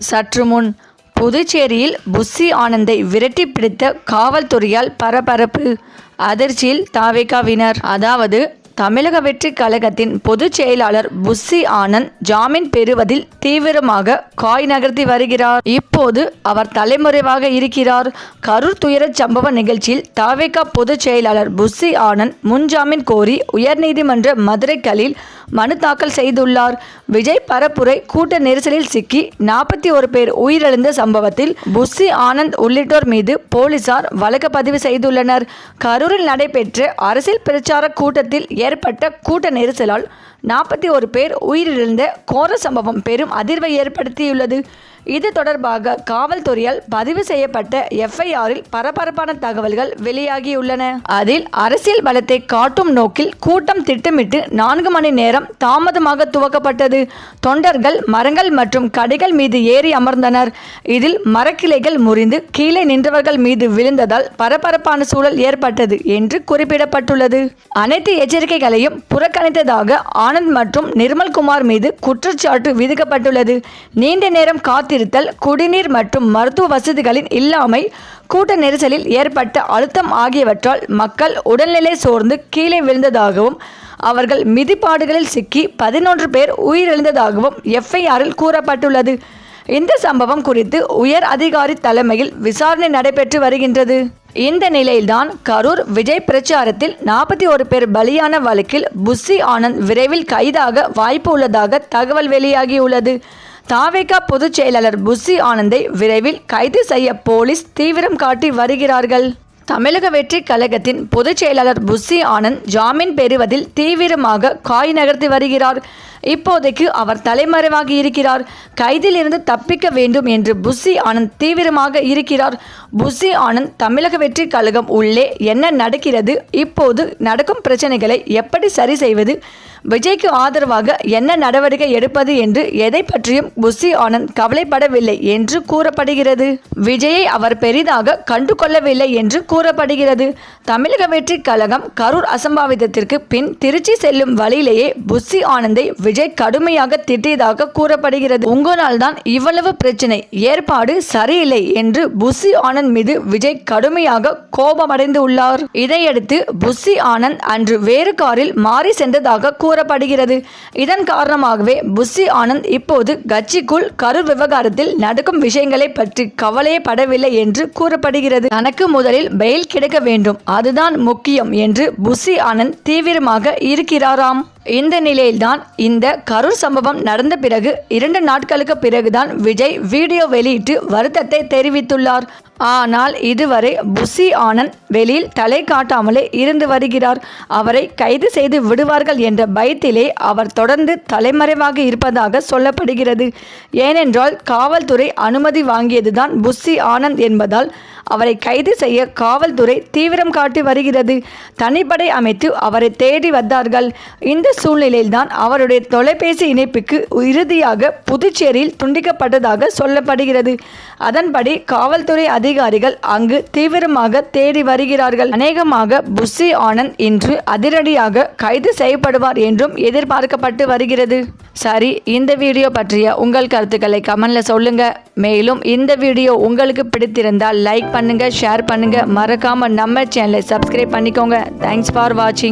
சற்று முன் புதுச்சேரியில் புஸ்ஸி ஆனந்தை விரட்டி பிடித்த காவல்துறையால் பரபரப்பு. அதிர்ச்சியில் தாவேகாவினர். அதாவது தமிழக வெற்றி கழகத்தின் பொதுச் செயலாளர் புஸ்ஸி ஆனந்த் ஜாமீன் பெறுவதில் தீவிரமாக காய் நகர்த்தி வருகிறார். இப்போது அவர் தலைமறைவாக இருக்கிறார். கரூர் துயரச் சம்பவ நிகழ்ச்சியில் தாவேகா பொதுச் செயலாளர் புஸ்ஸி ஆனந்த் முன்ஜாமீன் கோரி உயர்நீதிமன்ற மதுரை கிளையில் மனு தாக்கல் செய்துள்ளார். விஜய் பரப்புரை கூட்ட நெரிசலில் சிக்கி 41 பேர் உயிரிழந்த சம்பவத்தில் புஸ்ஸி ஆனந்த் உள்ளிட்டோர் மீது போலீசார் வழக்கு பதிவு செய்துள்ளனர். கரூரில் நடைபெற்ற அரசியல் பிரச்சார கூட்டத்தில் ஏற்பட்ட கூட்ட நெரிசலால் 41 பேர் உயிரிழந்த கோர சம்பவம் பெரும் அதிர்வை ஏற்படுத்தியுள்ளது. இது தொடர்பாக காவல்துறையால் பதிவு செய்யப்பட்ட எஃப்ஐஆரில் பரபரப்பான தகவல்கள் வெளியாகியுள்ளன. அதில் அரசியல் பலத்தை காட்டும் நோக்கில் கூட்டம் திட்டமிட்டு 4 மணி நேரம் தாமதமாக துவக்கப்பட்டது. தொண்டர்கள் மரங்கள் மற்றும் கடைகள் மீது ஏறி அமர்ந்தனர். இதில் மரக்கிளைகள் முறிந்து கீழே நின்றவர்கள் மீது விழுந்ததால் பரபரப்பான சூழல் ஏற்பட்டது என்று குறிப்பிடப்பட்டுள்ளது. அனைத்து எச்சரிக்கைகளையும் புறக்கணித்ததாக ஆனந்த் மற்றும் நிர்மல்குமார் மீது குற்றச்சாட்டு விதிக்கப்பட்டுள்ளது. நீண்ட நேரம் காத்திருத்தல், குடிநீர் மற்றும் மருத்துவ வசதிகளின் இல்லாமை, கூட்ட நெரிசலில் ஏற்பட்ட அழுத்தம் ஆகியவற்றால் மக்கள் உடல்நிலை சோர்ந்து கீழே விழுந்ததாகவும் அவர்கள் மிதிப்பாடுகளில் சிக்கி 11 பேர் உயிரிழந்ததாகவும் எஃப்ஐஆரில் கூறப்பட்டுள்ளது. இந்த சம்பவம் குறித்து உயர் அதிகாரி தலைமையில் விசாரணை நடைபெற்று வருகின்றது. இந்த நிலையில்தான் கரூர் விஜய் பிரச்சாரத்தில் 41 பேர் பலியான வழக்கில் புஸ்ஸி ஆனந்த் விரைவில் கைதாக வாய்ப்பு உள்ளதாக தகவல் வெளியாகியுள்ளது. தாவேகா பொதுச் செயலாளர் புஸ்ஸி ஆனந்தை விரைவில் கைது செய்ய போலீஸ் தீவிரம் காட்டி வருகிறார்கள். தமிழக வெற்றி கழகத்தின் பொதுச் செயலாளர் புஸ்ஸி ஆனந்த் ஜாமீன் பெறுவதில் தீவிரமாக காய் நகர்த்தி வருகிறார். இப்போதைக்கு அவர் தலைமறைவாகி இருக்கிறார். கைதில் இருந்து தப்பிக்க வேண்டும் என்று புஸ்ஸி ஆனந்த் தீவிரமாக இருக்கிறார். புஸ்ஸி ஆனந்த் தமிழக வெற்றி கழகம் உள்ளே என்ன நடக்கிறது, இப்போது நடக்கும் பிரச்சனைகளை எப்படி சரி செய்வது, விஜய்க்கு ஆதரவாக என்ன நடவடிக்கை எடுப்பது என்று எதை பற்றியும் புஸ்ஸி ஆனந்த் கவலைப்படவில்லை என்று கூறப்படுகிறது. விஜயை அவர் பெரிதாக கண்டு கொள்ளவில்லை என்று கூறப்படுகிறது. தமிழக வெற்றி கழகம் கரூர் அசம்பாவிதத்திற்கு பின் திருச்சி செல்லும் வழியிலேயே புஸ்ஸி ஆனந்தை விஜய் கடுமையாக திட்டியதாக கூறப்படுகிறது. உங்களால் தான் இவ்வளவு பிரச்சனை, ஏற்பாடு சரியில்லை என்று புஸ்ஸி ஆனந்த் மீது விஜய் கடுமையாக கோபமடைந்து உள்ளார். இதையடுத்து புஸ்ஸி ஆனந்த் அன்று வேறு காரில் மாறி சென்றதாக கூறப்படுகிறது. இதன் காரணமாகவே புஸ்ஸி ஆனந்த் இப்போது கட்சிக்குள் கரூர் விவகாரத்தில் நடக்கும் விஷயங்களை பற்றி கவலையே படவில்லை என்று கூறப்படுகிறது. தனக்கு முதலில் பெயில் கிடைக்க வேண்டும், அதுதான் முக்கியம் என்று புஸ்ஸி ஆனந்த் தீவிரமாக இருக்கிறாராம். இந்த நிலையில்தான் இந்த கரூர் சம்பவம் நடந்த பிறகு 2 நாட்களுக்கு பிறகுதான் விஜய் வீடியோ வெளியிட்டு வருத்தத்தை தெரிவித்துள்ளார். ஆனால் இதுவரை புஸ்ஸி ஆனந்த் வெளியில் தலை காட்டாமலே இருந்து வருகிறார். அவரை கைது செய்து விடுவார்கள் என்ற பயத்திலே அவர் தொடர்ந்து தலைமறைவாக இருப்பதாக சொல்லப்படுகிறது. ஏனென்றால் காவல்துறை அனுமதி வாங்கியதுதான் புஸ்ஸி ஆனந்த் என்பதால் அவரை கைது செய்ய காவல்துறை தீவிரம் காட்டி வருகிறது. தனிப்படை அமைத்து அவரை தேடி வந்தார்கள். இந்த சூழ்நிலையில்தான் அவருடைய தொலைபேசி இணைப்புக்கு இறுதியாக புதுச்சேரியில் துண்டிக்கப்பட்டதாக சொல்லப்படுகிறது. அதன்படி காவல்துறை அதிகாரிகள் அங்கு தீவிரமாக தேடி வருகிறார்கள். அநேகமாக புஸ்ஸி ஆனந்த் இன்று அதிரடியாக கைது செய்யப்படுவார் என்றும் எதிர்பார்க்கப்பட்டு வருகிறது. சரி, இந்த வீடியோ பற்றிய உங்கள் கருத்துக்களை கமெண்ட்ல சொல்லுங்க. மேலும் இந்த வீடியோ உங்களுக்கு பிடித்திருந்தால் லைக் பண்ணுங்க, ஷேர் பண்ணுங்க, மறக்காம நம்ம சேனலை சப்ஸ்கிரைப் பண்ணிக்கோங்க. தேங்க்ஸ் ஃபார் வாட்சிங்.